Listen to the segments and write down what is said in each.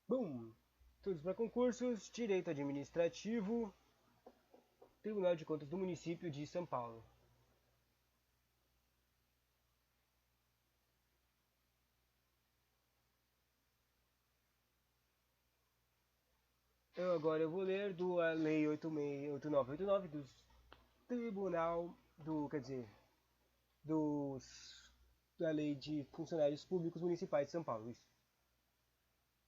Bom, todos para concursos, Direito Administrativo, Tribunal de Contas do Município de São Paulo. Agora eu vou ler a Lei 8989 do Tribunal dos, da Lei de Funcionários Públicos Municipais de São Paulo. Isso.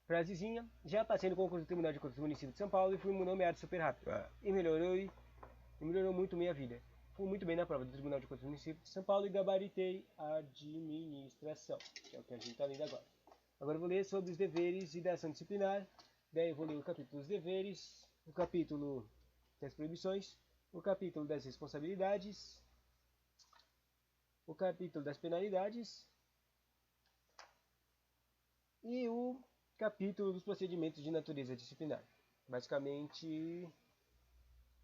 Frasezinha, já passei no concurso do Tribunal de Contas do Município de São Paulo e fui nomeado super rápido. E melhorou muito minha vida. Fui muito bem na prova do Tribunal de Contas do Município de São Paulo e gabaritei a administração, que é o que a gente está lendo agora. Agora eu vou ler sobre os deveres e da ação disciplinar. Daí eu vou ler o capítulo dos deveres, o capítulo das proibições, o capítulo das responsabilidades, o capítulo das penalidades e o capítulo dos procedimentos de natureza disciplinar. Basicamente,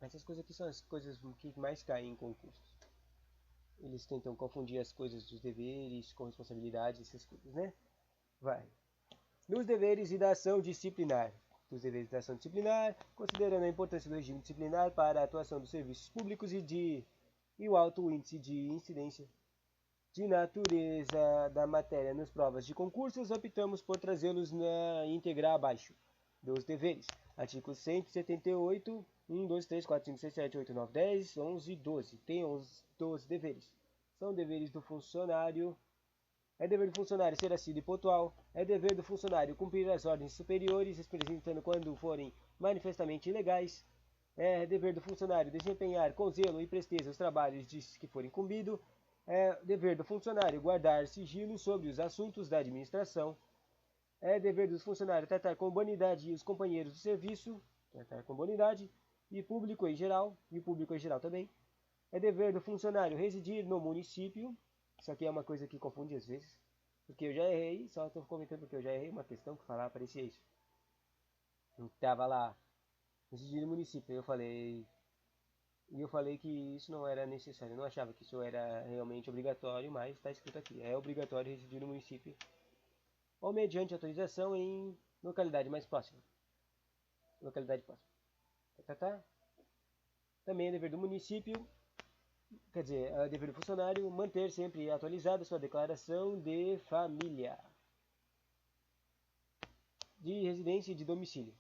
essas coisas aqui são as coisas que mais caem em concursos. Eles tentam confundir as coisas dos deveres com responsabilidades, essas coisas, né? Vai. Nos deveres e da ação disciplinar. Dos deveres da ação disciplinar, considerando a importância do regime disciplinar para a atuação dos serviços públicos e o alto índice de incidência de natureza da matéria nas provas de concursos, optamos por trazê-los na íntegra abaixo dos deveres. Artigo 178, 1, 2, 3, 4, 5, 6, 7, 8, 9, 10, 11, 12. Tem 12 deveres. São deveres do funcionário. É dever do funcionário ser assíduo e pontual. É dever do funcionário cumprir as ordens superiores, representando quando forem manifestamente ilegais. É dever do funcionário desempenhar com zelo e presteza os trabalhos de que for incumbido. É dever do funcionário guardar sigilo sobre os assuntos da administração. É dever do funcionário tratar com bonidade os companheiros do serviço, tratar com bonidade, e o público em geral também. É dever do funcionário residir no município. Isso aqui é uma coisa que confunde às vezes. Porque eu já errei, só estou comentando porque eu já errei uma questão que falava, parecia isso. Eu tava lá, residir no município, eu falei que isso não era necessário, eu não achava que isso era realmente obrigatório, mas está escrito aqui, é obrigatório residir no município ou mediante autorização em localidade mais próxima. Localidade próxima. Também é dever do município, quer dizer, é dever do funcionário manter sempre atualizada sua declaração de família, de residência e de domicílio.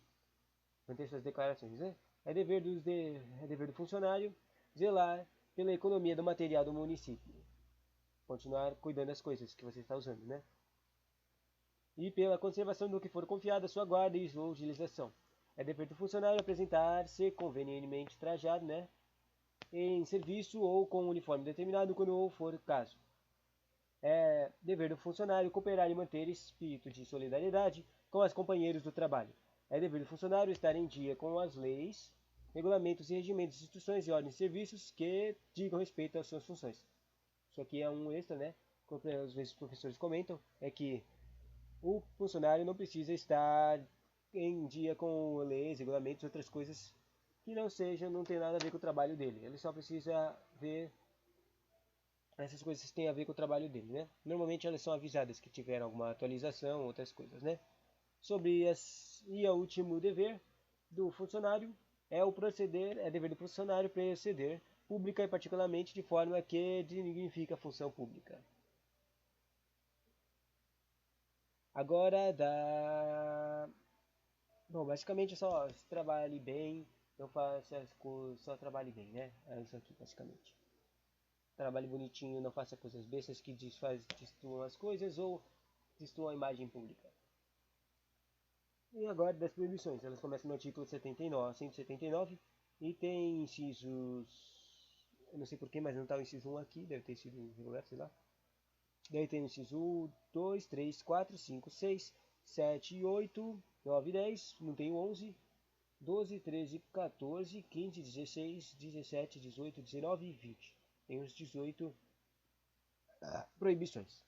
Manter suas declarações, né? É dever do funcionário zelar pela economia do material do município. Continuar cuidando das coisas que você está usando, né? E pela conservação do que for confiado à sua guarda e sua utilização. É dever do funcionário apresentar-se convenientemente trajado, né? Em serviço ou com um uniforme determinado quando for o caso. É dever do funcionário cooperar e manter espírito de solidariedade com os companheiros do trabalho. É dever do funcionário estar em dia com as leis, regulamentos e regimentos, instruções e ordens de serviços que digam respeito às suas funções. Isso aqui é um extra, né? Como às vezes os professores comentam, é que o funcionário não precisa estar em dia com leis, regulamentos e outras coisas que não tem nada a ver com o trabalho dele. Ele só precisa ver essas coisas têm a ver com o trabalho dele, né? Normalmente elas são avisadas que tiveram alguma atualização, outras coisas, né? E o último dever do funcionário é dever do funcionário proceder pública e particularmente de forma que dignifica a função pública. Agora dá. Bom, basicamente só trabalhe bem, não faça as coisas, só trabalhe bem, né? É isso aqui, basicamente. Trabalhe bonitinho, não faça coisas bestas que destruam as coisas ou destruam a imagem pública. E agora das proibições. Elas começam no artigo 79, 179 e tem incisos. Eu não sei porquê, mas não está o inciso 1 aqui, deve ter sido regular, sei lá. Daí tem o inciso 1, 2, 3, 4, 5, 6, 7, 8, 9, 10, não tem o 11, 12, 13, 14, 15, 16, 17, 18, 19 e 20. Tem os 18 proibições.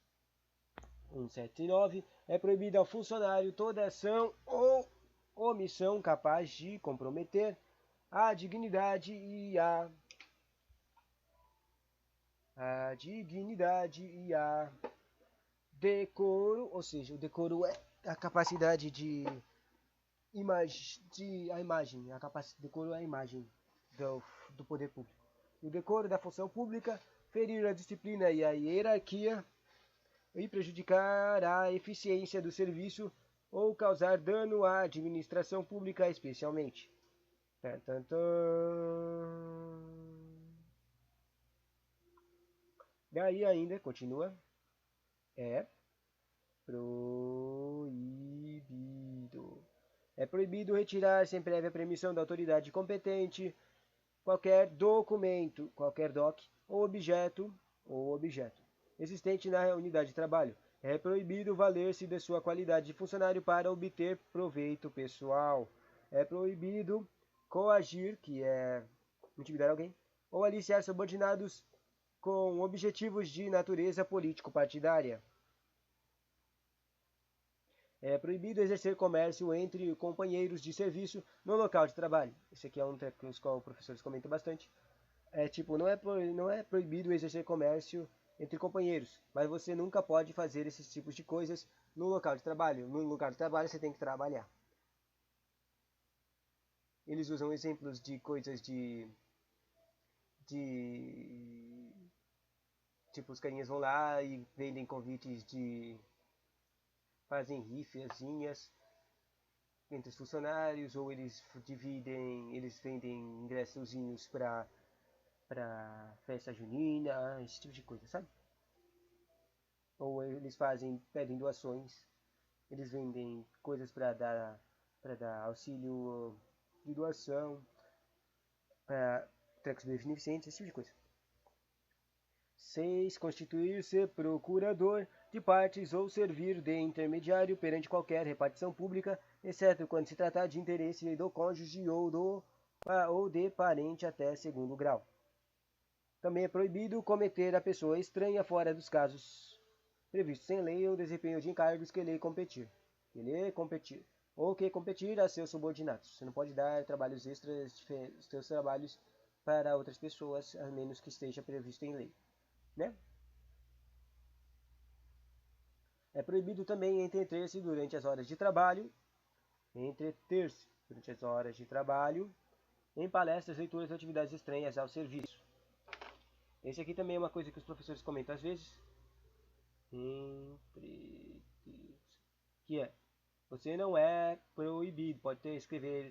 179 é proibida ao funcionário toda ação ou omissão capaz de comprometer a dignidade e a decoro, ou seja, o decoro é a capacidade de a capacidade de decoro é a imagem do poder público. O decoro da função pública, ferir a disciplina e a hierarquia e prejudicar a eficiência do serviço ou causar dano à administração pública especialmente. Tan, tan, tan. Daí ainda, continua, é proibido. É proibido retirar sem prévia permissão da autoridade competente qualquer documento, qualquer doc ou objeto existente na unidade de trabalho. É proibido valer-se de sua qualidade de funcionário para obter proveito pessoal. É proibido coagir, que é intimidar alguém, ou aliciar subordinados com objetivos de natureza político-partidária. É proibido exercer comércio entre companheiros de serviço no local de trabalho. Esse aqui é um tema que os professores comentam bastante. Não é proibido exercer comércio entre companheiros, mas você nunca pode fazer esses tipos de coisas no local de trabalho. No lugar de trabalho você tem que trabalhar. Eles usam exemplos de coisas tipo, os carinhas vão lá e vendem convites fazem rifezinhas entre os funcionários, ou eles vendem ingressozinhos para festa junina, esse tipo de coisa, sabe? Ou eles pedem doações, eles vendem coisas para dar auxílio de doação, para trecos beneficentes, esse tipo de coisa. 6. Constituir-se procurador de partes ou servir de intermediário perante qualquer repartição pública, exceto quando se tratar de interesse do cônjuge ou de parente até segundo grau. Também é proibido cometer a pessoa estranha fora dos casos previstos em lei ou desempenho de encargos que lhe competir. Ou que competir a seus subordinados. Você não pode dar trabalhos extras dos seus trabalhos para outras pessoas, a menos que esteja previsto em lei. Né? É proibido também entreter-se durante as horas de trabalho, em palestras, leituras ou atividades estranhas ao serviço. Esse aqui também é uma coisa que os professores comentam às vezes. Que é, você não é proibido,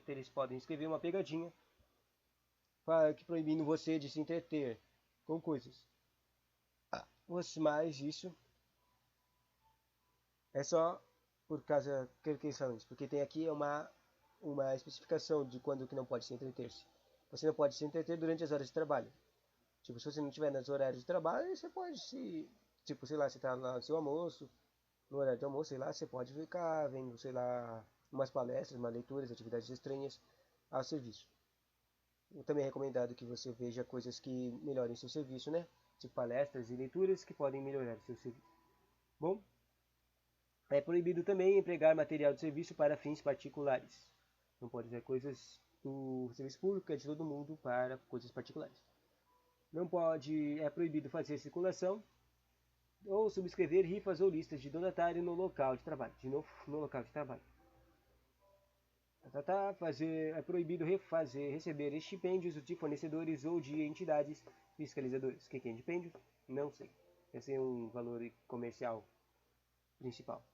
eles podem escrever uma pegadinha proibindo você de se entreter com coisas. Mas isso é só por causa que eles falam isso, porque tem aqui uma especificação de quando que não pode se entreter-se. Você não pode se entreter durante as horas de trabalho. Tipo, se você não estiver nos horários de trabalho, você pode tipo, sei lá, você tá lá no seu almoço, no horário de almoço, sei lá, você pode ficar vendo, sei lá, umas palestras, umas leituras, atividades estranhas ao serviço. Também é recomendado que você veja coisas que melhorem seu serviço, né? Tipo palestras e leituras que podem melhorar seu serviço. Bom, é proibido também empregar material de serviço para fins particulares. Não pode usar coisas do serviço público, é de todo mundo, para coisas particulares. É proibido fazer circulação ou subscrever rifas ou listas de donatário no local de trabalho. De novo, no local de trabalho. É proibido receber estipêndios de fornecedores ou de entidades fiscalizadoras. O que é estipêndio? Não sei. Esse é um valor comercial principal.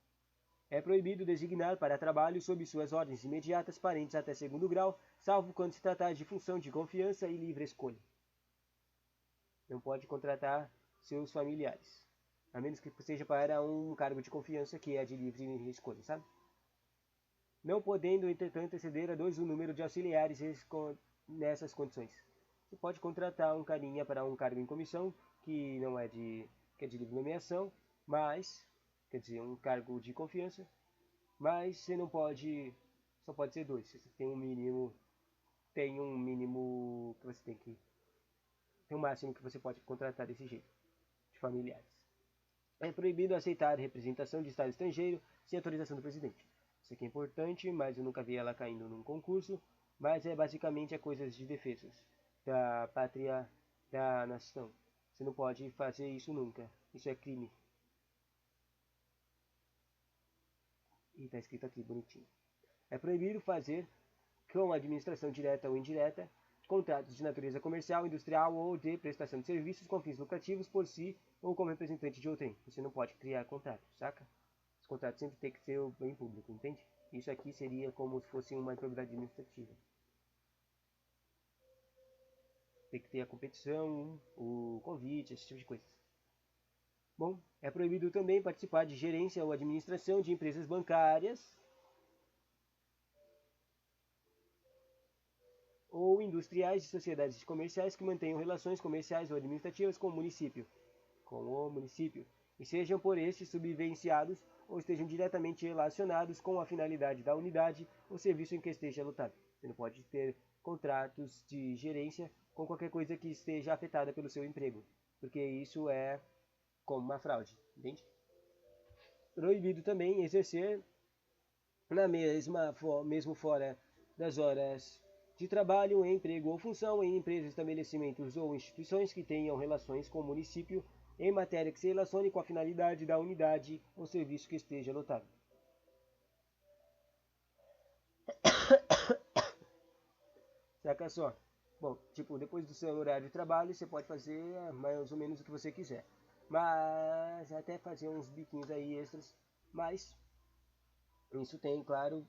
É proibido designar para trabalho sob suas ordens imediatas parentes até segundo grau, salvo quando se tratar de função de confiança e livre escolha. Não pode contratar seus familiares, a menos que seja para um cargo de confiança que é de livre escolha, sabe? Não podendo, entretanto, exceder a 2 o número de auxiliares nessas condições. Você pode contratar um carinha para um cargo em comissão, que não é que é de livre nomeação, mas, quer dizer, um cargo de confiança, mas você não pode, só pode ser 2. Você tem um mínimo que você tem um máximo que você pode contratar desse jeito, de familiares. É proibido aceitar representação de Estado estrangeiro sem autorização do presidente. Isso aqui é importante, mas eu nunca vi ela caindo num concurso, mas basicamente coisas de defesas da pátria, da nação. Você não pode fazer isso nunca. Isso é crime. E tá escrito aqui bonitinho. É proibido fazer, com administração direta ou indireta, contratos de natureza comercial, industrial ou de prestação de serviços com fins lucrativos por si ou como representante de outrem. Você não pode criar contrato, saca? Os contratos sempre tem que ser o bem público, entende? Isso aqui seria como se fosse uma improbidade administrativa. Tem que ter a competição, o convite, esse tipo de coisa. Bom, é proibido também participar de gerência ou administração de empresas bancárias ou industriais de sociedades comerciais que mantenham relações comerciais ou administrativas com o município, e sejam por este subvenciados ou estejam diretamente relacionados com a finalidade da unidade ou serviço em que esteja lotado. Você não pode ter contratos de gerência com qualquer coisa que esteja afetada pelo seu emprego, porque isso é como uma fraude, entende? Proibido também exercer mesmo fora das horas de trabalho, emprego ou função em empresas, estabelecimentos ou instituições que tenham relações com o município em matéria que se relacione com a finalidade da unidade ou serviço que esteja lotado. Saca só? Bom, tipo, depois do seu horário de trabalho, você pode fazer mais ou menos o que você quiser. Mas até fazer uns biquinhos aí extras. Mas isso tem, claro,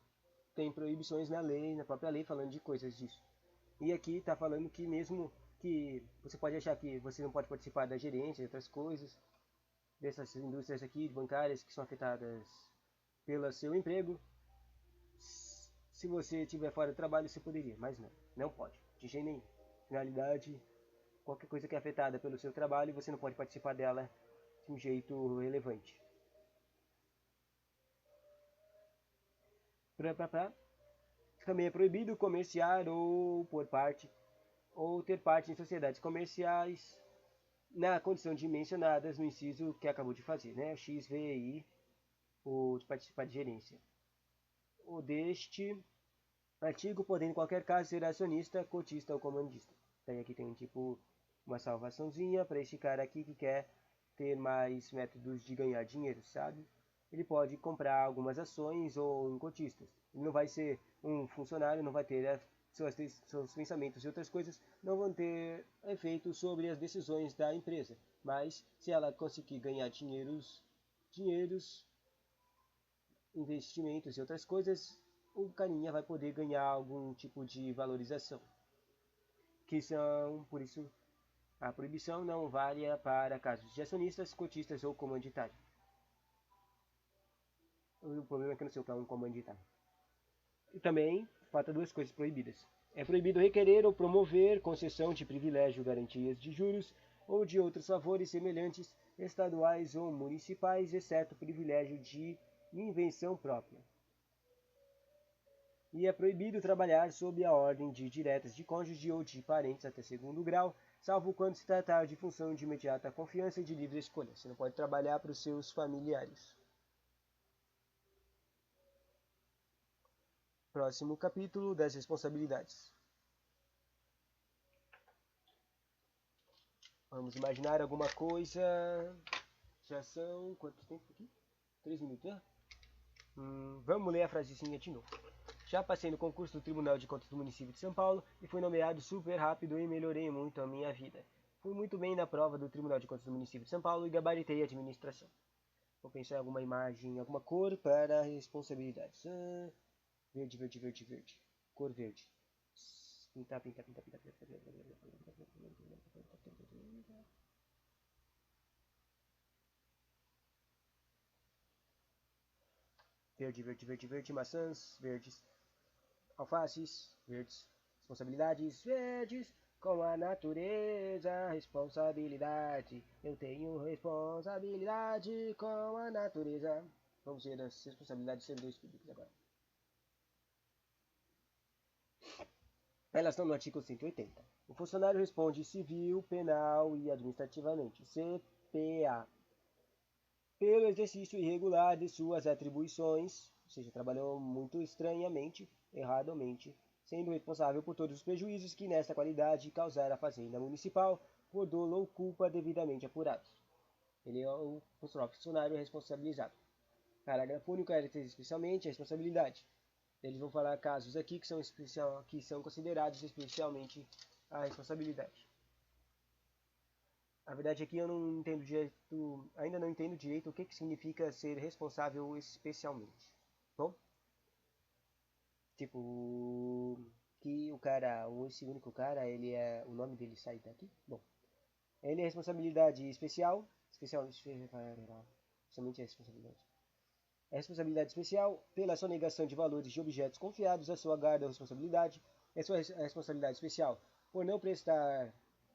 tem proibições na lei, na própria lei, falando de coisas disso. E aqui está falando que mesmo que você pode achar que você não pode participar da gerência e outras coisas, dessas indústrias aqui bancárias que são afetadas pelo seu emprego, se você estiver fora do trabalho você poderia, mas não pode, de jeito nenhum. Finalidade, qualquer coisa que é afetada pelo seu trabalho, você não pode participar dela de um jeito relevante. Também é proibido comerciar ou ter parte em sociedades comerciais na condição de mencionadas no inciso que acabou de fazer, né? X, V, I, ou de participar de gerência. O deste artigo, podendo em qualquer caso ser acionista, cotista ou comandista. Daí aqui tem tipo uma salvaçãozinha para este cara aqui que quer ter mais métodos de ganhar dinheiro, sabe? Ele pode comprar algumas ações ou um cotista. Ele não vai ser um funcionário, não vai ter seus pensamentos e outras coisas não vão ter efeito sobre as decisões da empresa. Mas se ela conseguir ganhar dinheiros, investimentos e outras coisas, o carinha vai poder ganhar algum tipo de valorização. Por isso, a proibição não vale para casos de acionistas, cotistas ou comanditário. O problema é que eu não sei o que é um comanditário. E também falta duas coisas proibidas. É proibido requerer ou promover concessão de privilégio, garantias de juros ou de outros favores semelhantes, estaduais ou municipais, exceto privilégio de invenção própria. E é proibido trabalhar sob a ordem de diretas de cônjuge ou de parentes até segundo grau, salvo quando se tratar de função de imediata confiança e de livre escolha. Você não pode trabalhar para os seus familiares. Próximo capítulo das responsabilidades. Vamos imaginar alguma coisa. Já são. Quanto tempo aqui? 3 minutos, né? Vamos ler a frasezinha de novo. Já passei no concurso do Tribunal de Contas do município de São Paulo e fui nomeado super rápido e melhorei muito a minha vida. Fui muito bem na prova do Tribunal de Contas do município de São Paulo e gabaritei a administração. Vou pensar em alguma imagem, alguma cor para responsabilidades. Verde, verde, verde, verde. Cor verde. Pintar, pintar, pintar, pintar, pintar, pintar, pintar, pintar, pintar, pintar, pintar. Verde, verde, verde, verde, maçãs verdes, alfaces verdes, responsabilidades verdes, com a natureza, responsabilidade. Eu tenho responsabilidade com a natureza. Vamos ver as responsabilidades de servidores públicos agora. Elas estão no artigo 180. O funcionário responde civil, penal e administrativamente, CPA, pelo exercício irregular de suas atribuições, ou seja, trabalhou muito estranhamente, erradamente, sendo responsável por todos os prejuízos que nesta qualidade causar à Fazenda Municipal por dolo ou culpa devidamente apurados. Ele é o funcionário responsabilizado. Parágrafo único, caracteriza especialmente a responsabilidade. Eles vão falar casos aqui que são considerados especialmente a responsabilidade. A verdade é que eu não entendo direito, ainda não entendo direito o que significa ser responsável especialmente. Bom, tipo, que o cara, esse único cara, o nome dele sai daqui? Bom, ele é responsabilidade especialmente a responsabilidade. É responsabilidade especial pela sonegação de valores de objetos confiados à sua guarda ou responsabilidade. É sua responsabilidade especial por não prestar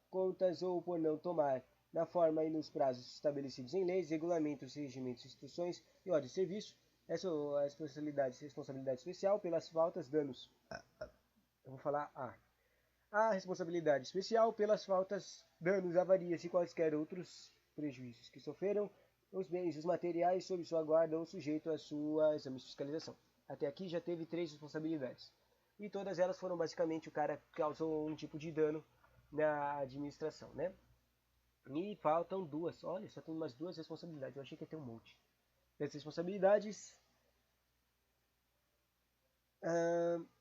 contas ou por não tomar na forma e nos prazos estabelecidos em leis, regulamentos, regimentos, instruções e ordens de serviço. É sua responsabilidade especial pelas faltas, danos. Eu vou falar A. A responsabilidade especial pelas faltas, danos, avarias e quaisquer outros prejuízos que sofreram os bens e os materiais sob sua guarda ou sujeito à sua exame de fiscalização. Até aqui já teve 3 responsabilidades. E todas elas foram basicamente o cara causou um tipo de dano na administração, né? E faltam 2. Olha, só tem umas 2 responsabilidades. Eu achei que ia ter um monte. Essas responsabilidades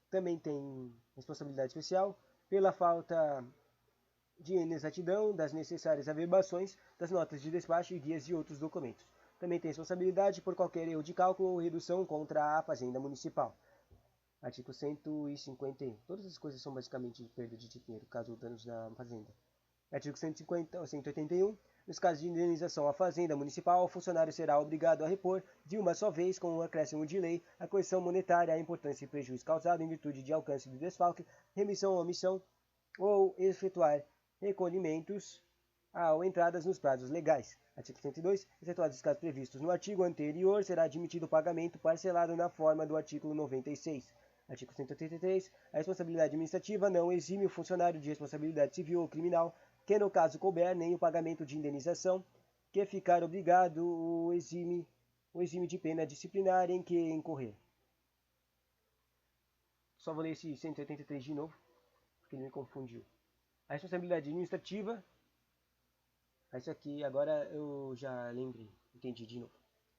também tem responsabilidade especial pela falta de inexatidão das necessárias averbações das notas de despacho e guias e outros documentos. Também tem responsabilidade por qualquer erro de cálculo ou redução contra a Fazenda Municipal. Artigo 151. Todas as coisas são basicamente perda de dinheiro, caso danos na Fazenda. Artigo 181. Nos casos de indenização à Fazenda Municipal, o funcionário será obrigado a repor, de uma só vez, com um acréscimo de lei, a correção monetária à importância e prejuízo causado em virtude de alcance do desfalque, remissão ou omissão, ou efetuar recolhimentos ou entradas nos prazos legais. Artigo 102. Excetuados os casos previstos no artigo anterior, será admitido o pagamento parcelado na forma do artigo 96. Artigo 183. A responsabilidade administrativa não exime o funcionário de responsabilidade civil ou criminal, que no caso couber nem o pagamento de indenização, que ficar obrigado o exime de pena disciplinar em que incorrer. Só vou ler esse 183 de novo, porque ele me confundiu. A responsabilidade administrativa, isso aqui agora eu já lembrei, entendi de novo.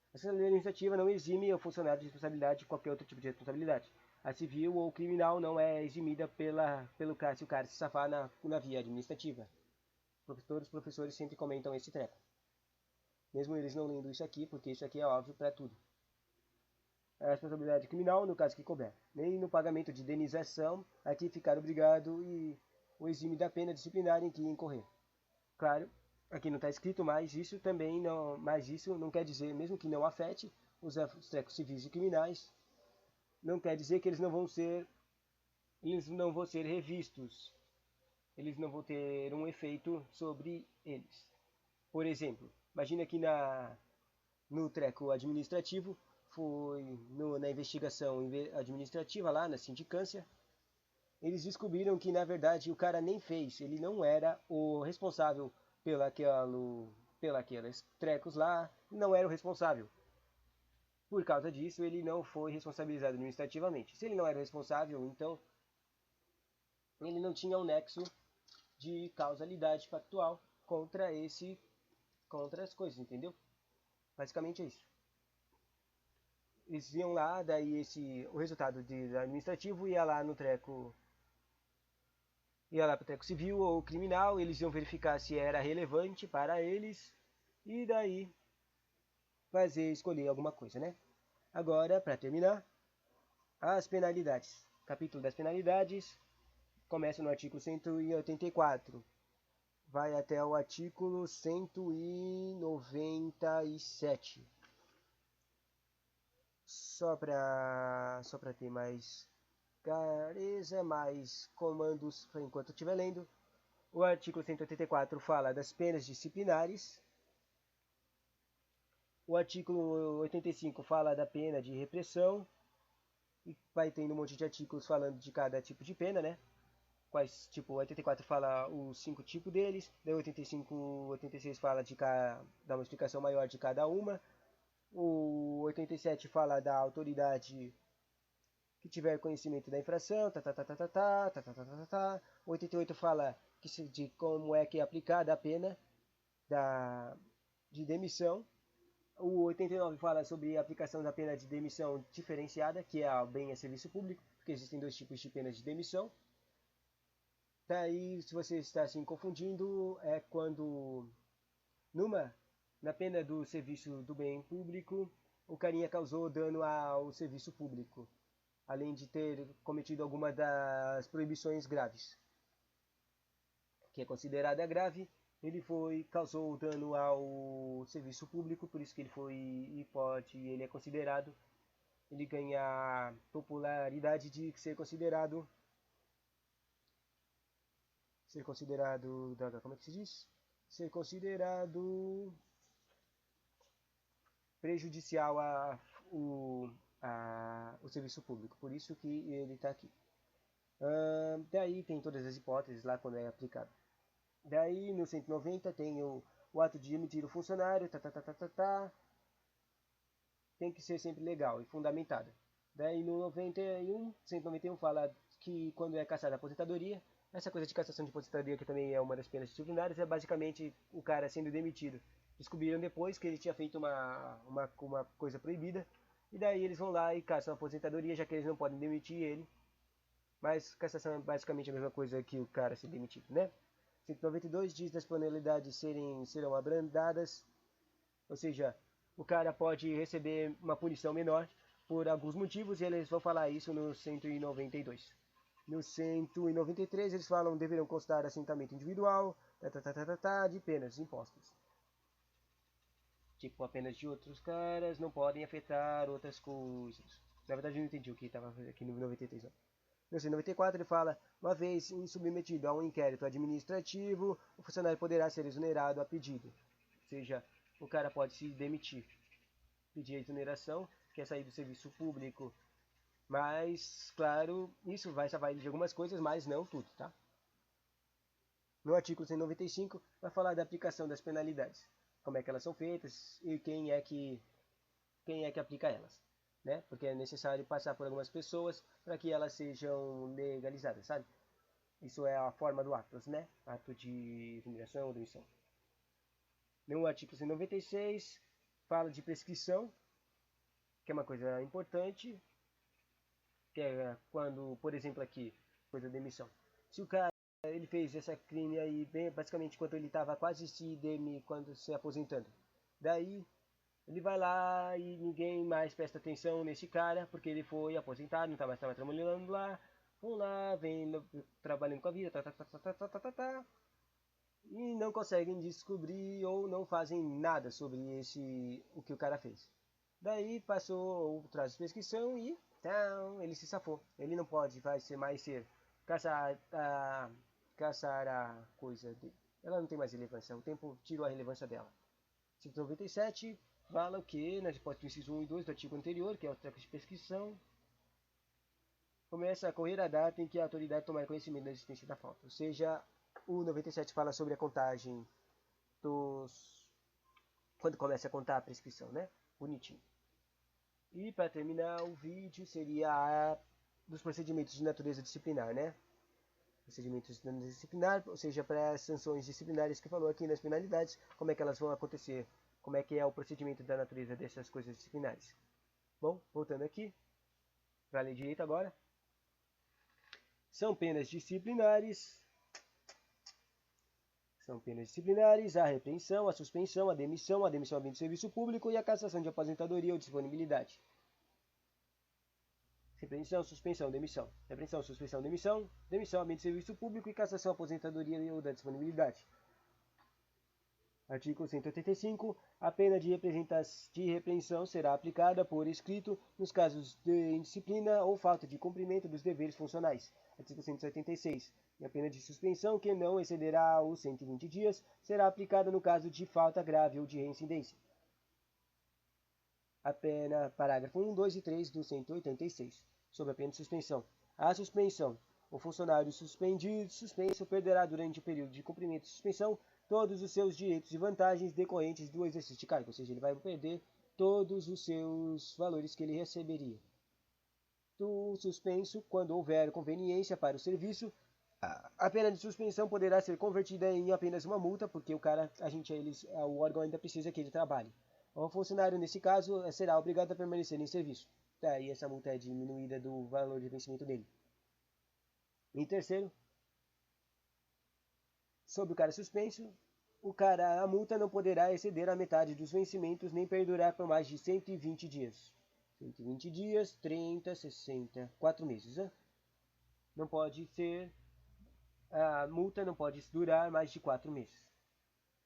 A responsabilidade administrativa não exime o funcionário de responsabilidade de qualquer outro tipo de responsabilidade. A civil ou criminal não é eximida pelo cara se o cara se safar na via administrativa. Todos os professores sempre comentam esse treco. Mesmo eles não lendo isso aqui, porque isso aqui é óbvio para tudo. A responsabilidade criminal, no caso que couber, nem no pagamento de indenização, aqui ficar obrigado e o exime da pena disciplinar em que incorrer. Claro, aqui não está escrito, mas isso também não, mas isso não quer dizer, mesmo que não afete os trecos civis e criminais, não quer dizer que eles não vão ser revistos, eles não vão ter um efeito sobre eles. Por exemplo, imagina que no treco administrativo, na investigação administrativa lá na sindicância, eles descobriram que na verdade o cara nem fez, ele não era o responsável pelaqueles trecos lá, não era o responsável. Por causa disso, ele não foi responsabilizado administrativamente. Se ele não era o responsável, então ele não tinha um nexo de causalidade factual contra as coisas, entendeu? Basicamente é isso. Eles iam lá, daí o resultado administrativo ia lá no treco, ia lá para o treco civil ou criminal, eles iam verificar se era relevante para eles e daí escolher alguma coisa, né? Agora, para terminar, as penalidades. Capítulo das penalidades começa no artigo 184, vai até o artigo 197. Só para ter mais clareza, mais comandos enquanto eu estiver lendo. O artigo 184 fala das penas disciplinares. O artigo 85 fala da pena de repressão. E vai tendo um monte de artigos falando de cada tipo de pena, né? Tipo, o 84 fala os 5 tipos deles. Daí o 86 fala dá uma explicação maior de cada uma. O 87 fala da autoridade que tiver conhecimento da infração, O 88 fala de como é que é aplicada a pena de demissão. O 89 fala sobre a aplicação da pena de demissão diferenciada, que é bem a serviço público, porque existem dois tipos de penas de demissão. Daí, se você está se confundindo, é quando na pena do serviço do bem público, o carinha causou dano ao serviço público, além de ter cometido alguma das proibições graves, que é considerada grave. Ele causou dano ao serviço público, por isso que ele é considerado, ele ganha popularidade de como é que se diz? Ser considerado prejudicial o serviço público. Por isso que ele está aqui. Daí tem todas as hipóteses lá quando é aplicado. Daí no 190 tem o ato de demitir o funcionário, tem que ser sempre legal e fundamentada. Daí no 191 fala que quando é cassada a aposentadoria, essa coisa de cassação de aposentadoria, que também é uma das penas disciplinares, é basicamente o cara sendo demitido. Descobriram depois que ele tinha feito uma coisa proibida, e daí eles vão lá e caçam a aposentadoria, já que eles não podem demitir ele. Mas cassação é basicamente a mesma coisa que o cara ser demitido, né? 192 diz das penalidades serão abrandadas, ou seja, o cara pode receber uma punição menor por alguns motivos, e eles vão falar isso no 192. No 193 eles falam deverão constar assentamento individual, de penas impostas. Tipo, apenas de outros caras não podem afetar outras coisas. Na verdade eu não entendi o que estava aqui no 93 não. No 194 ele fala, uma vez submetido a um inquérito administrativo, o funcionário poderá ser exonerado a pedido. Ou seja, o cara pode se demitir, pedir a exoneração, quer sair do serviço público. Mas, claro, isso vai salvar ele de algumas coisas, mas não tudo, tá? No artigo 195 vai falar da aplicação das penalidades, como é que elas são feitas e quem é que aplica elas, né? Porque é necessário passar por algumas pessoas para que elas sejam legalizadas, sabe? Isso é a forma do ato, né? Ato de exoneração ou demissão. No artigo 196 fala de prescrição, que é uma coisa importante, que é quando, por exemplo, aqui, coisa da demissão. Se o cara ele fez essa crime aí, bem, basicamente, quando ele estava quase quando se aposentando. Daí, ele vai lá e ninguém mais presta atenção nesse cara, porque ele foi aposentado, não estava mais trabalhando lá. Vão lá, vem trabalhando com a vida, e não conseguem descobrir ou não fazem nada sobre o que o cara fez. Daí passou o prazo de prescrição e então, ele se safou. Ele não pode mais ser caçar a coisa dele. Ela não tem mais relevância. O tempo tirou a relevância dela. 197 fala o que? Nas hipóteses do inciso 1 e 2 do artigo anterior, que é o treco de prescrição. Começa a correr a data em que a autoridade tomar conhecimento da existência da falta. Ou seja, o 97 fala sobre a contagem quando começa a contar a prescrição, né? Bonitinho. E para terminar o vídeo seria dos procedimentos de natureza disciplinar, né? Procedimentos de natureza disciplinar, ou seja, para as sanções disciplinares que falou aqui nas penalidades, como é que elas vão acontecer, como é que é o procedimento da natureza dessas coisas disciplinares. Bom, voltando aqui, para a lei de direito agora. São penas disciplinares a repreensão, a suspensão, a demissão ambiente de serviço público e a cassação de aposentadoria ou disponibilidade. Repreensão, suspensão, demissão. Repreensão, suspensão, demissão ambiente de serviço público e cassação, aposentadoria ou da disponibilidade. Artigo 185. A pena de repreensão será aplicada por escrito nos casos de indisciplina ou falta de cumprimento dos deveres funcionais. Artigo 176. E a pena de suspensão, que não excederá os 120 dias, será aplicada no caso de falta grave ou de reincidência. A pena, parágrafo 1, 2 e 3 do 186, sobre a pena de suspensão. A suspensão. O funcionário suspenso perderá durante o período de cumprimento de suspensão todos os seus direitos e vantagens decorrentes do exercício de cargo, ou seja, ele vai perder todos os seus valores que ele receberia. Do suspenso, quando houver conveniência para o serviço, a pena de suspensão poderá ser convertida em apenas uma multa, porque o órgão ainda precisa que ele trabalhe. O funcionário, nesse caso, será obrigado a permanecer em serviço. Tá, e essa multa é diminuída do valor de vencimento dele. Em terceiro, sobre o cara suspenso, a multa não poderá exceder a metade dos vencimentos nem perdurar por mais de 120 dias. 120 dias, 30, 60, 4 meses. Né? Não pode ser, a multa não pode durar mais de 4 meses.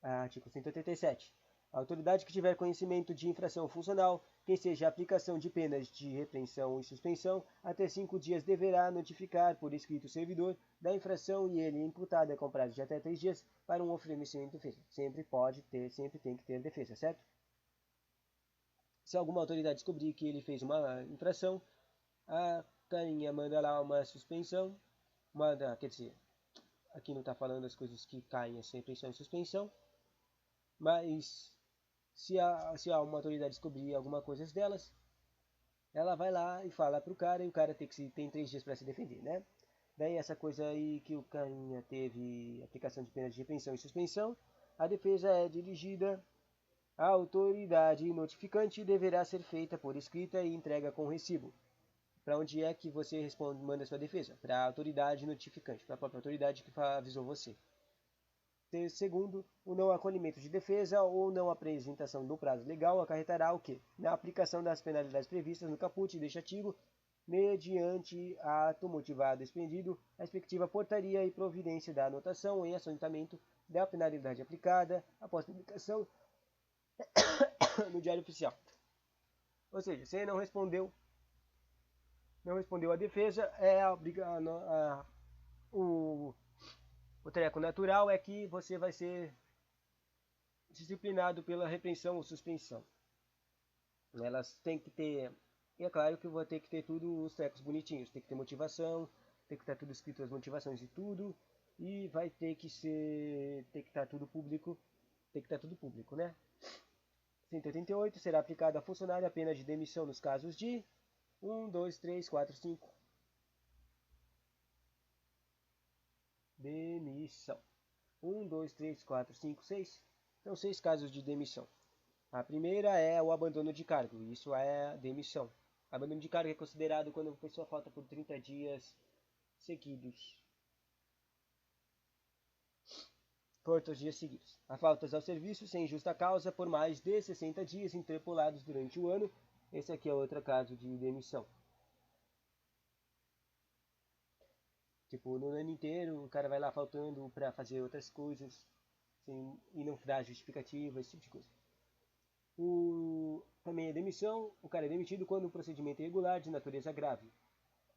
Artigo 187. A autoridade que tiver conhecimento de infração funcional, que seja a aplicação de penas de repreensão e suspensão, até 5 dias deverá notificar por escrito o servidor da infração e ele imputada com prazo de até 3 dias para um oferecimento de defesa. Sempre tem que ter defesa, certo? Se alguma autoridade descobrir que ele fez uma infração, a carinha manda lá uma suspensão, quer dizer, aqui não está falando as coisas que caem, é repreensão e suspensão, mas se há uma autoridade descobrir alguma coisa delas, ela vai lá e fala pro cara, e o cara tem 3 dias para se defender, né? Daí essa coisa aí que o carinha teve aplicação de penas de repreensão e suspensão, a defesa é dirigida à autoridade notificante e deverá ser feita por escrita e entrega com recibo. Para onde é que você manda a sua defesa? Para a autoridade notificante, para a própria autoridade que avisou você. Segundo, o não acolhimento de defesa ou não apresentação do prazo legal acarretará o quê? Na aplicação das penalidades previstas no caput deste artigo, mediante ato motivado expendido, a respectiva portaria e providência da anotação em assentamento da penalidade aplicada após publicação no Diário Oficial. Ou seja, se não respondeu a defesa, o treco natural é que você vai ser disciplinado pela repreensão ou suspensão. Elas têm que ter, e é claro que eu vou ter que ter tudo os trecos bonitinhos, tem que ter motivação, tem que estar tudo escrito as motivações e tudo, e vai ter que estar tudo público, né? 188, será aplicada a funcionário a pena de demissão nos casos de 1, 2, 3, 4, 5. Demissão. 1, 2, 3, 4, 5, 6. São 6 casos de demissão. A primeira é o abandono de cargo. Isso é demissão. Abandono de cargo é considerado quando a pessoa falta por 30 dias seguidos. Por dias seguidos. A faltas ao serviço sem justa causa por mais de 60 dias interpolados durante o ano. Esse aqui é outro caso de demissão. Tipo, no ano inteiro, o cara vai lá faltando para fazer outras coisas e não dá justificativa, esse tipo de coisa. Também é demissão. O cara é demitido quando o procedimento é irregular de natureza grave.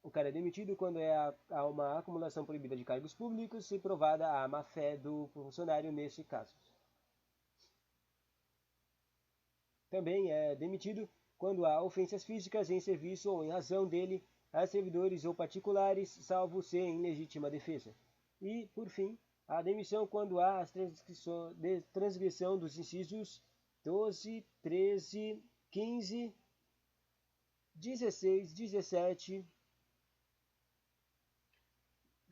O cara é demitido quando há uma acumulação proibida de cargos públicos se provada a má-fé do funcionário nesse caso. Também é demitido quando há ofensas físicas em serviço ou em razão dele a servidores ou particulares, salvo ser em legítima defesa. E, por fim, a demissão quando há a transgressão dos incisos 12, 13, 15, 16, 17,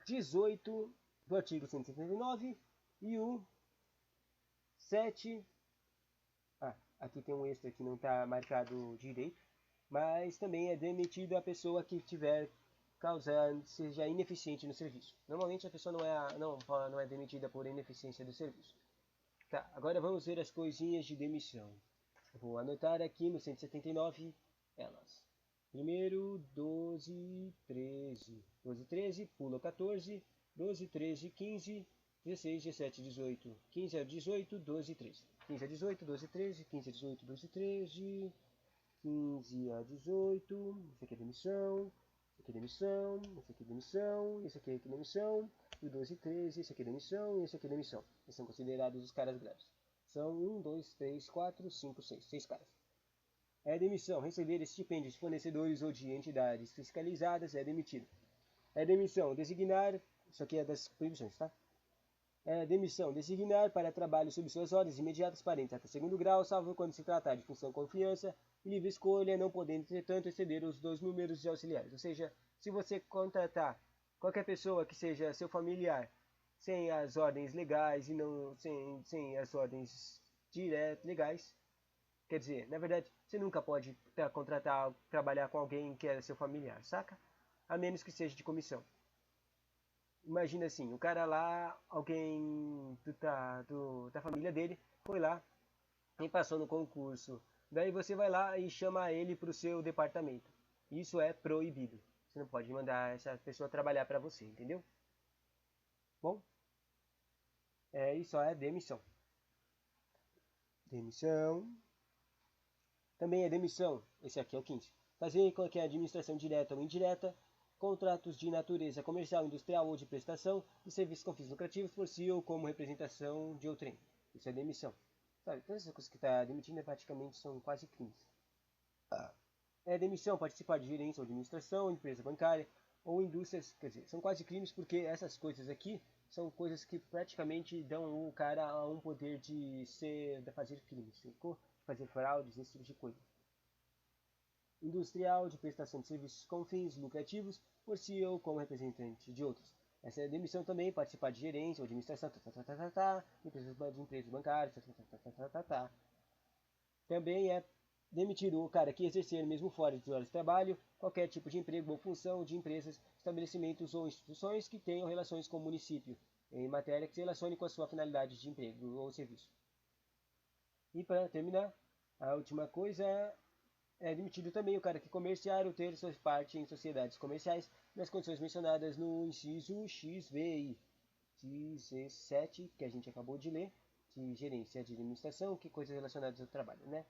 18 do artigo 179 e o 7. Aqui tem um extra que não está marcado direito, mas também é demitida a pessoa que seja ineficiente no serviço. Normalmente a pessoa não é demitida por ineficiência do serviço. Tá, agora vamos ver as coisinhas de demissão. Eu vou anotar aqui no 179 elas. Primeiro, 12, 13. 12, 13, pula 14, 12, 13, 15, 16, 17, 18. 15 a 18, 12, 13. 15 a 18, 12, 13, 15 a 18, 12, 13, 15 a 18, isso aqui é demissão, isso aqui é demissão, isso aqui é demissão, isso aqui é demissão, e 12 e 13, isso aqui é demissão, e isso aqui é demissão. Eles são considerados os caras graves. São 1, 2, 3, 4, 5, 6, 6 caras. É demissão, receber estipêndios de fornecedores ou de entidades fiscalizadas é demitido. É demissão, designar, isso aqui é das proibições, tá? É demissão, designar para trabalho sob suas ordens imediatas parentes até segundo grau, salvo quando se tratar de função confiança e livre escolha, não podendo, entretanto, exceder os 2 números de auxiliares. Ou seja, se você contratar qualquer pessoa que seja seu familiar sem as ordens legais e não sem as ordens legais, Quer dizer, na verdade, você nunca pode contratar, trabalhar com alguém que é seu familiar, saca? A menos que seja de comissão. Imagina assim, o cara lá, alguém da família dele, foi lá e passou no concurso. Daí você vai lá e chama ele para o seu departamento. Isso é proibido. Você não pode mandar essa pessoa trabalhar para você, entendeu? Bom, isso é demissão. Demissão. Também é demissão. Esse aqui é o 15. Fazer qualquer administração direta ou indireta, contratos de natureza comercial, industrial ou de prestação de serviços com fins lucrativos por si ou como representação de outrem. Isso é demissão. Sabe, todas essas coisas que está demitindo praticamente são quase crimes. Demissão, participar de gerência ou administração, empresa bancária ou indústrias, quer dizer, são quase crimes porque essas coisas aqui são coisas que praticamente dão o cara a um poder de fazer crimes, de fazer fraudes, esse tipo de coisa. Industrial, de prestação de serviços com fins lucrativos, por si ou como representante de outros. Essa é a demissão também, participar de gerência ou administração, de empresas bancárias, Também é demitido o cara que exercer, mesmo fora de horas de trabalho, qualquer tipo de emprego ou função de empresas, estabelecimentos ou instituições que tenham relações com o município, em matéria que se relacione com a sua finalidade de emprego ou serviço. E para terminar, a última coisa é demitido também o cara que comerciar ou ter suas partes em sociedades comerciais nas condições mencionadas no inciso XVI, 7 que a gente acabou de ler, de gerência de administração, que coisas relacionadas ao trabalho, né?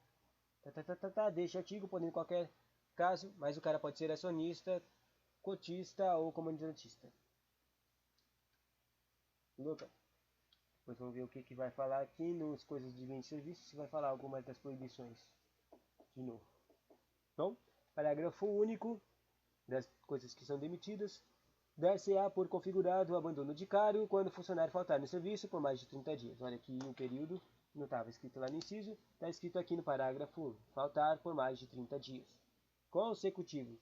Deixa artigo, podendo em qualquer caso, mas o cara pode ser acionista, cotista ou comandantista. Louca. Depois vamos ver o que vai falar aqui nos coisas de bem de serviço, se vai falar algumas das proibições. De novo. Então, parágrafo único das coisas que são demitidas. Dar-se-á por configurado o abandono de cargo quando o funcionário faltar no serviço por mais de 30 dias. Olha aqui o período, não estava escrito lá no inciso, está escrito aqui no parágrafo 1. Faltar por mais de 30 dias. Consecutivos.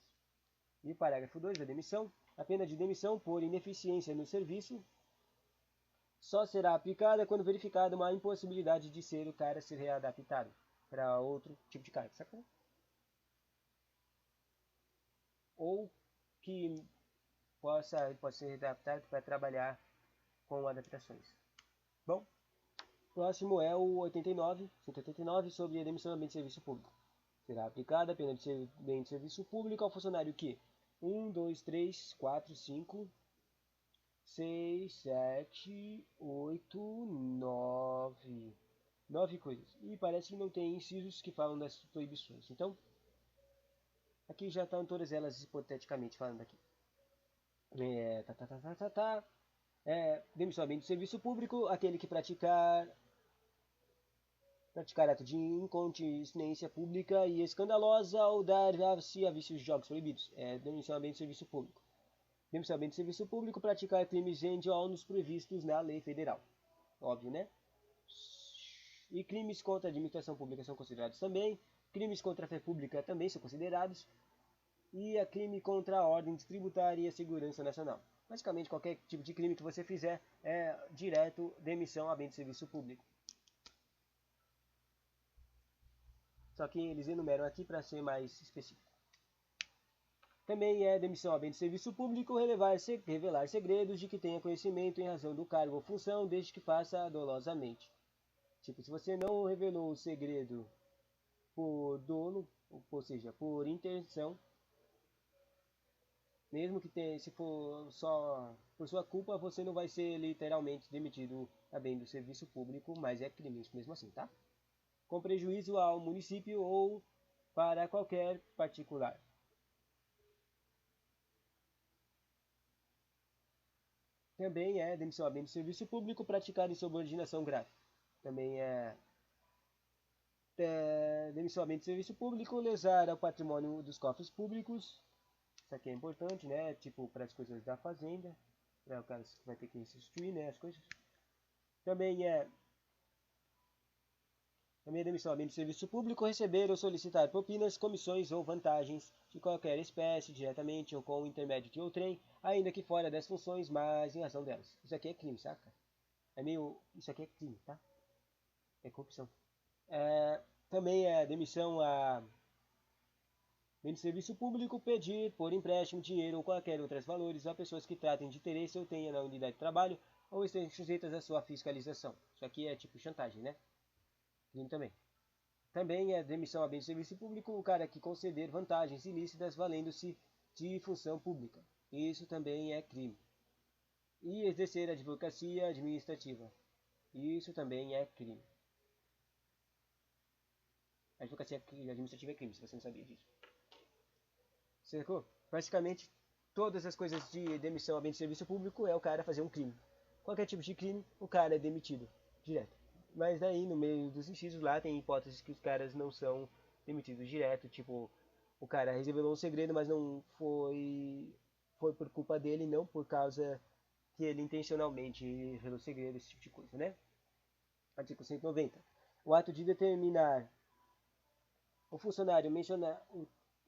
E parágrafo 2 da demissão. A pena de demissão por ineficiência no serviço só será aplicada quando verificada uma impossibilidade de o cara ser readaptado para outro tipo de cargo, sacou? Ou que pode ser adaptado para trabalhar com adaptações. Bom, próximo é o 189, sobre a demissão do ambiente de serviço público. Será aplicada a pena de bem de serviço público ao funcionário que 1, 2, 3, 4, 5, 6, 7, 8, 9. 9 coisas. E parece que não tem incisos que falam das proibições. Então, aqui já estão todas elas hipoteticamente falando aqui. Demissão de serviço público, aquele que praticar ato de incontinência pública e escandalosa ou dar-se a vícios de jogos proibidos. Demissão de serviço público. Demissão de serviço público, praticar crimes hediondos previstos na lei federal. Óbvio, né? E crimes contra a administração pública são considerados também. Crimes contra a fé pública também são considerados. E a crime contra a ordem tributária e a segurança nacional. Basicamente, qualquer tipo de crime que você fizer é direto demissão a bem de serviço público. Só que eles enumeram aqui para ser mais específico. Também é demissão a bem de serviço público revelar segredos de que tenha conhecimento em razão do cargo ou função, desde que faça dolosamente. Tipo, se você não revelou o segredo por dolo, ou seja, por intenção, mesmo que se for só por sua culpa, você não vai ser literalmente demitido a bem do serviço público, mas é crime mesmo assim, tá? Com prejuízo ao município ou para qualquer particular. Também é demissão a bem do serviço público praticada em subordinação grave. Também demissão a bem do serviço público, lesar ao patrimônio dos cofres públicos. Isso aqui é importante, né? Tipo, para as coisas da fazenda, para o cara que vai ter que restituir, né? As coisas. Também é demissão a bem do serviço público, receber ou solicitar propinas, comissões ou vantagens de qualquer espécie, diretamente ou com o intermédio de outrem, ainda que fora das funções, mas em razão delas. Isso aqui é crime, saca? Isso aqui é crime, tá? É corrupção. Também é demissão a bem de serviço público, pedir por empréstimo, dinheiro ou qualquer outros valores a pessoas que tratem de interesse ou tenham na unidade de trabalho ou estejam sujeitas à sua fiscalização. Isso aqui é tipo chantagem, né? Crime também. Também é demissão a bem de serviço público o cara que conceder vantagens ilícitas valendo-se de função pública. Isso também é crime. E exercer advocacia administrativa. Isso também é crime. A advocacia administrativa é crime, se você não sabia disso. Cercou? Basicamente, todas as coisas de demissão a bem de serviço público é o cara fazer um crime. Qualquer tipo de crime, o cara é demitido direto. Mas daí, no meio dos incisos lá, tem hipóteses que os caras não são demitidos direto. Tipo, o cara revelou um segredo, mas não foi por culpa dele, não por causa que ele intencionalmente revelou segredo, esse tipo de coisa, né? Artigo 190. O ato de determinar o funcionário mencionar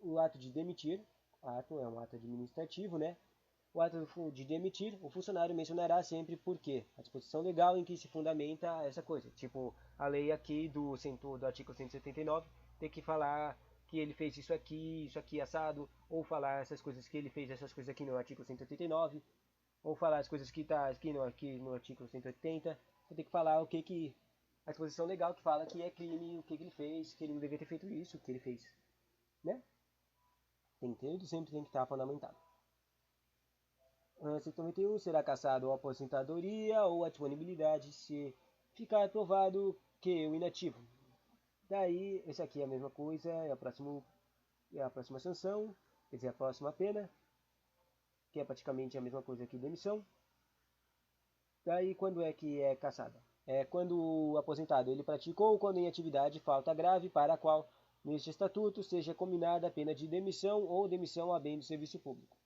o ato de demitir, ato é um ato administrativo, né? O ato de demitir, o funcionário mencionará sempre por quê, a disposição legal em que se fundamenta essa coisa. Tipo, a lei aqui do artigo 179 tem que falar que ele fez isso aqui assado, ou falar essas coisas que ele fez, essas coisas aqui no artigo 189, ou falar as coisas que está aqui no artigo 180. Você tem que falar o que a disposição legal que fala que é crime, o que ele fez, que ele não deveria ter feito isso, o que ele fez, né? Sempre tem que estar fundamentado. 191 será cassado a aposentadoria ou a disponibilidade se ficar provado que o inativo. Daí, esse aqui é a mesma coisa, é a próxima sanção, quer dizer, a próxima pena, que é praticamente a mesma coisa que demissão. Daí, quando é que é cassada? É quando o aposentado ele praticou quando em atividade falta grave para a qual, neste estatuto, seja combinada a pena de demissão ou demissão a bem do serviço público.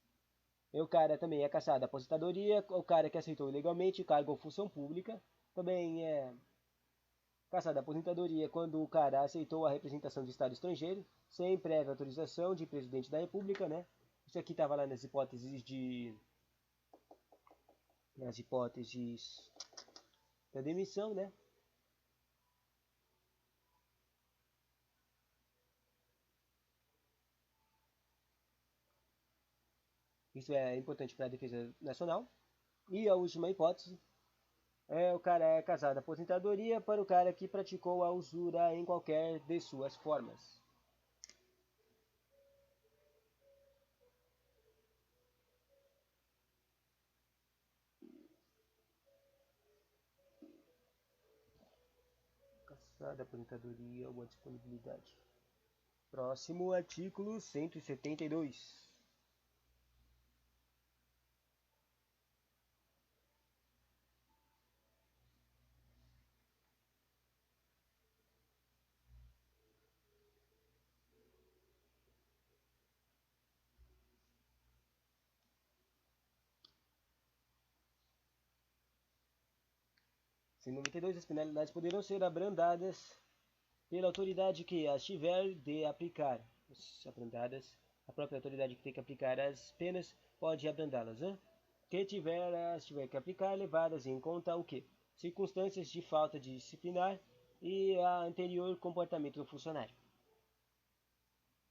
E o cara também é cassado a aposentadoria, o cara que aceitou ilegalmente cargo ou função pública, também é cassado a aposentadoria quando o cara aceitou a representação de Estado estrangeiro, sem prévia autorização de presidente da República, né? Isso aqui estava lá nas hipóteses da demissão, né? Isso é importante para a defesa nacional. E a última hipótese é o cara é casado a aposentadoria para o cara que praticou a usura em qualquer de suas formas. Casado a aposentadoria ou a disponibilidade. Próximo artigo 172. Em 92, as penalidades poderão ser abrandadas pela autoridade que as tiver de aplicar. Abrandadas, a própria autoridade que tem que aplicar as penas pode abrandá-las, né? Que tiver que aplicar, levadas em conta o quê? Circunstâncias de falta de disciplinar e a anterior comportamento do funcionário.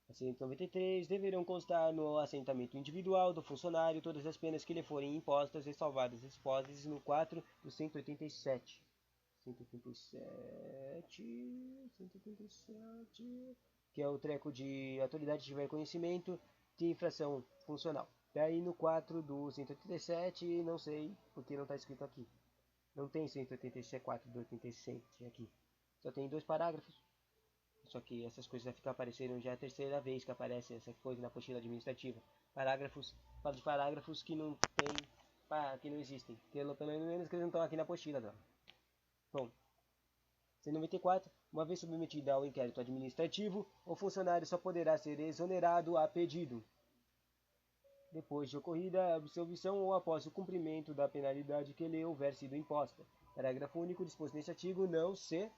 193. Deverão constar no assentamento individual do funcionário todas as penas que lhe forem impostas e salvadas expostas no 4 do 187. 187, que é o treco de autoridade tiver conhecimento de infração funcional. Daí no 4 do 187, não sei porque não está escrito aqui. Não tem 184 do 87 aqui. Só tem dois parágrafos. Só que essas coisas vai ficar aparecendo já a terceira vez que aparece essa coisa na apostila administrativa. Fala de parágrafos que não tem, que não existem. Pelo menos que eles não estão aqui na apostila, não. Bom, 194. Uma vez submetida ao inquérito administrativo, o funcionário só poderá ser exonerado a pedido, depois de ocorrida a absolvição ou após o cumprimento da penalidade que lhe houver sido imposta. Parágrafo único disposto neste artigo não se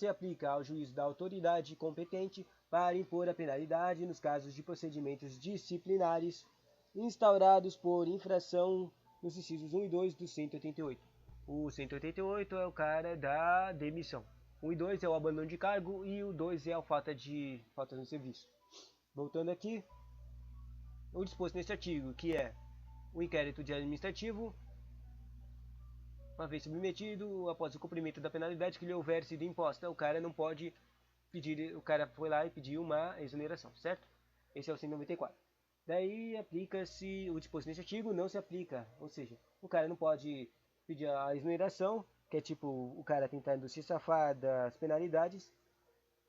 aplica ao juízo da autoridade competente para impor a penalidade nos casos de procedimentos disciplinares instaurados por infração nos incisos 1 e 2 do 188. O 188 é o cara da demissão. O 2 é o abandono de cargo e o 2 é a falta no serviço. Voltando aqui, o disposto neste artigo, que é o inquérito de administrativo, uma vez submetido, após o cumprimento da penalidade que lhe houver sido imposta, o cara não pode pedir, o cara foi lá e pediu uma exoneração, certo? Esse é o 194. Daí aplica-se o disposto neste artigo, não se aplica, ou seja, o cara não pode pedir a exoneração, que é tipo o cara tentando se safar das penalidades,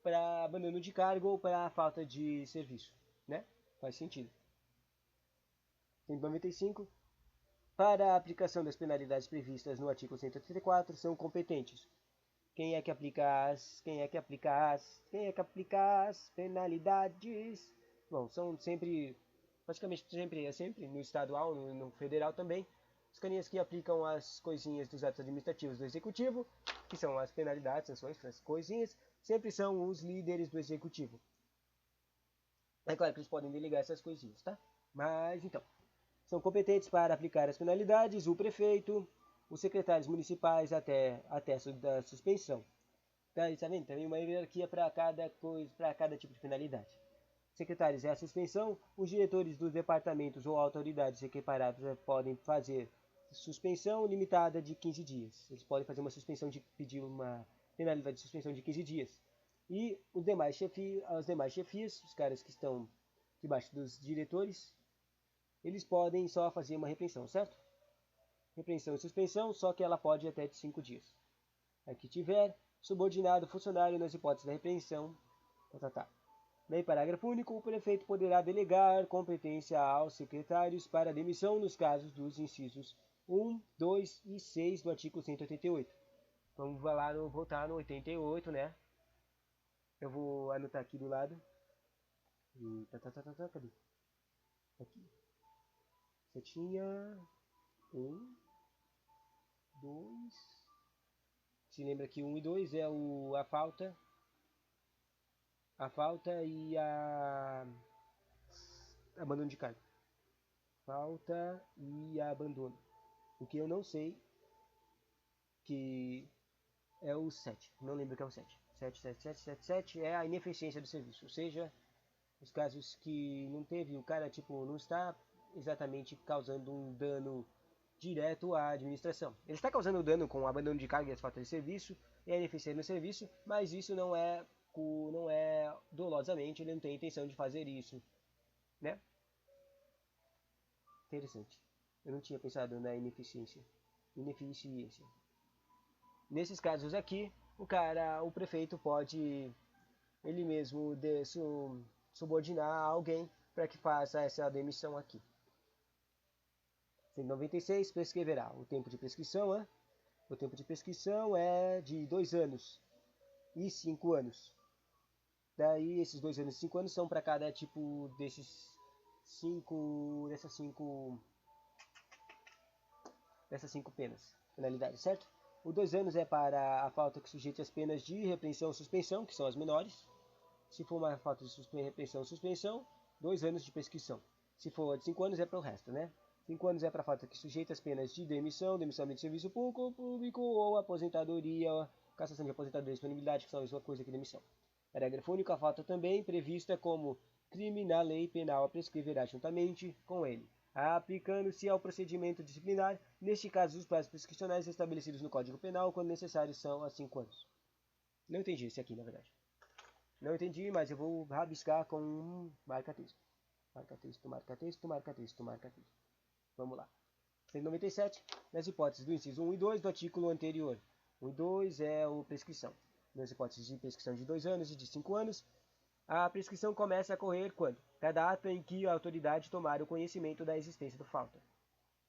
para abandono de cargo ou para falta de serviço, né? Faz sentido. 195. Para a aplicação das penalidades previstas no artigo 134 são competentes. Quem é que aplica as penalidades? Bom, são sempre, praticamente sempre no estadual, no federal também, os carinhas que aplicam as coisinhas dos atos administrativos do executivo, que são as penalidades, sanções, as coisinhas, sempre são os líderes do executivo. É claro que eles podem delegar essas coisinhas, tá? Mas então, são competentes para aplicar as penalidades o prefeito, os secretários municipais até da suspensão. Tá vendo? Tem uma hierarquia para cada coisa, para cada tipo de penalidade. Secretários é a suspensão, os diretores dos departamentos ou autoridades equiparadas podem fazer suspensão limitada de 15 dias. Eles podem fazer uma suspensão de pedir uma penalidade de suspensão de 15 dias. E os demais chefias, os caras que estão debaixo dos diretores, eles podem só fazer uma repreensão, certo? Repreensão e suspensão, só que ela pode ir até de 5 dias. Aqui tiver subordinado funcionário nas hipóteses da repreensão. Daí, parágrafo único, o prefeito poderá delegar competência aos secretários para demissão nos casos dos incisos 1, 2 e 6 do artigo 188. Vamos voltar no 88, né? Eu vou anotar aqui do lado. Cadê? Aqui. Você tinha 1, 2. Se lembra que 1 e 2 é a falta e a abandono de cargo. Falta e abandono. O que eu não sei que é o 7. Não lembro que é o 7. 77777 é a ineficiência do serviço. Ou seja, os casos que não teve, o cara tipo não está exatamente causando um dano direto à administração. Ele está causando dano com o abandono de carga e as faltas de serviço e a ineficiência no serviço, mas isso não é dolosamente, ele não tem intenção de fazer isso, né? Interessante. Eu não tinha pensado na ineficiência. Nesses casos aqui, o prefeito pode ele mesmo subordinar alguém para que faça essa demissão aqui. 196, prescreverá. O tempo de prescrição, o tempo de prescrição é de 2 anos e 5 anos. Daí, esses 2 anos e 5 anos são para cada tipo dessas cinco penalidades, certo? O 2 anos é para a falta que sujeite as penas de repreensão ou suspensão, que são as menores. Se for uma falta de repreensão ou suspensão, 2 anos de prescrição. Se for de 5 anos é para o resto, né? 5 anos é para a falta que sujeita as penas de demissão de serviço público ou aposentadoria, cassação de aposentadoria e disponibilidade, que são a mesma coisa que demissão. Parágrafo único, a falta também prevista como crime na lei penal prescreverá juntamente com ele, aplicando-se ao procedimento disciplinar, neste caso os prazos prescricionais estabelecidos no Código Penal, quando necessários, são a 5 anos. Não entendi esse aqui, na verdade. Não entendi, mas eu vou rabiscar com um marca-texto. Marca-texto. Vamos lá. 197. Nas hipóteses do inciso 1 e 2 do artigo anterior. 1 e 2 é a prescrição. Nas hipóteses de prescrição de 2 anos e de 5 anos, a prescrição começa a correr quando? Da data em que a autoridade tomar o conhecimento da existência do falta.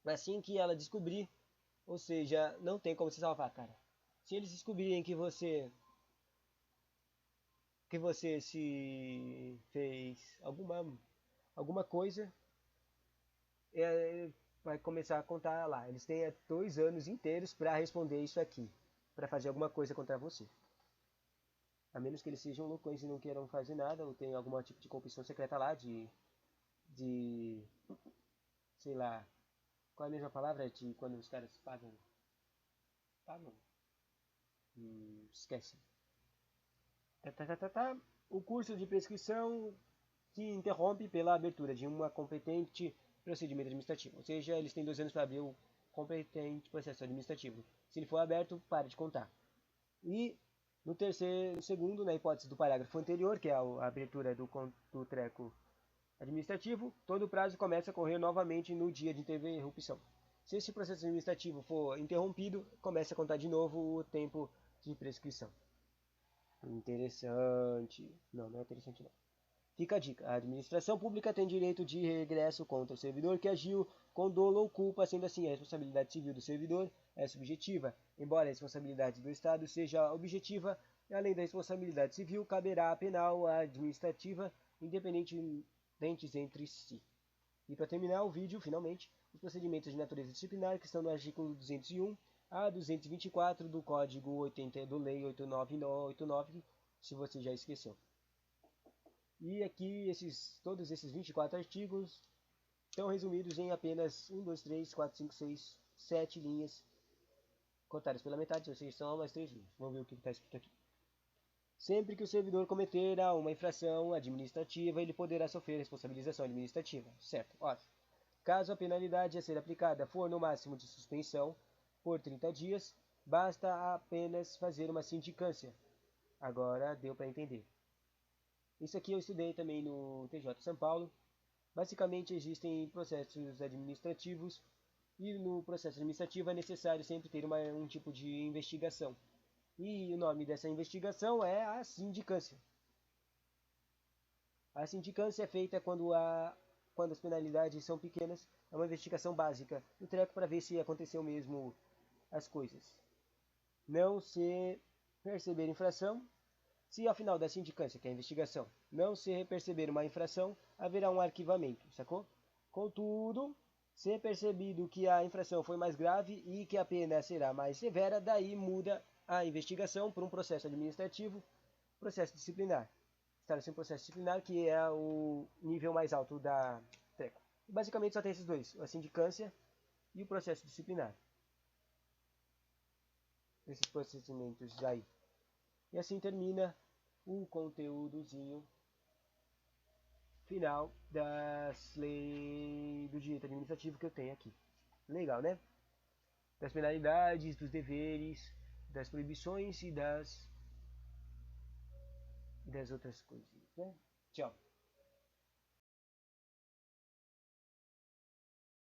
Assim que ela descobrir, ou seja, não tem como se salvar, cara. Se eles descobrirem que você se fez alguma coisa, vai começar a contar lá. Eles têm 2 anos inteiros para responder isso aqui, para fazer alguma coisa contra você. A menos que eles sejam loucos e não queiram fazer nada, ou tenham algum tipo de corrupção secreta lá, sei lá, qual é a mesma palavra de quando os caras pagam? Ah, não. Esquece. Tá. O curso de prescrição se interrompe pela abertura de uma competente procedimento administrativo. Ou seja, eles têm 2 anos para abrir o competente processo administrativo. Se ele for aberto, para de contar. E no segundo, na hipótese do parágrafo anterior, que é a abertura do treco administrativo, todo o prazo começa a correr novamente no dia de interrupção. Se esse processo administrativo for interrompido, começa a contar de novo o tempo de prescrição. Interessante. Não é interessante não. Fica a dica. A administração pública tem direito de regresso contra o servidor que agiu com dolo ou culpa, sendo assim a responsabilidade civil do servidor é subjetiva, embora a responsabilidade do Estado seja objetiva, além da responsabilidade civil, caberá a penal, a administrativa, independentes entre si. E para terminar o vídeo, finalmente, os procedimentos de natureza disciplinar que estão no artigo 201 a 224 do Código 80 do Lei 8989, se você já esqueceu. E aqui todos esses 24 artigos estão resumidos em apenas 1, 2, 3, 4, 5, 6, 7 linhas, contadas pela metade, ou seja, são mais 3 linhas. Vamos ver o que está escrito aqui. Sempre que o servidor cometer uma infração administrativa, ele poderá sofrer responsabilização administrativa, certo? Ótimo. Caso a penalidade a ser aplicada for no máximo de suspensão por 30 dias, basta apenas fazer uma sindicância. Agora deu para entender. Isso aqui eu estudei também no TJ São Paulo. Basicamente existem processos administrativos e no processo administrativo é necessário sempre ter um tipo de investigação. E o nome dessa investigação é a sindicância. A sindicância é feita quando as penalidades são pequenas, é uma investigação básica do treco para ver se aconteceu mesmo as coisas. Não se perceber infração, se ao final da sindicância, que é a investigação, não se perceber uma infração, haverá um arquivamento, sacou? Contudo, se percebido que a infração foi mais grave e que a pena será mais severa, daí muda a investigação por um processo administrativo, processo disciplinar. Estabelece um processo disciplinar que é o nível mais alto da treco. Basicamente só tem esses dois, a sindicância e o processo disciplinar. Esses procedimentos aí. E assim termina o conteúdozinho final das leis do direito administrativo que eu tenho aqui. Legal, né? Das penalidades, dos deveres, das proibições e das outras coisas, né? Tchau.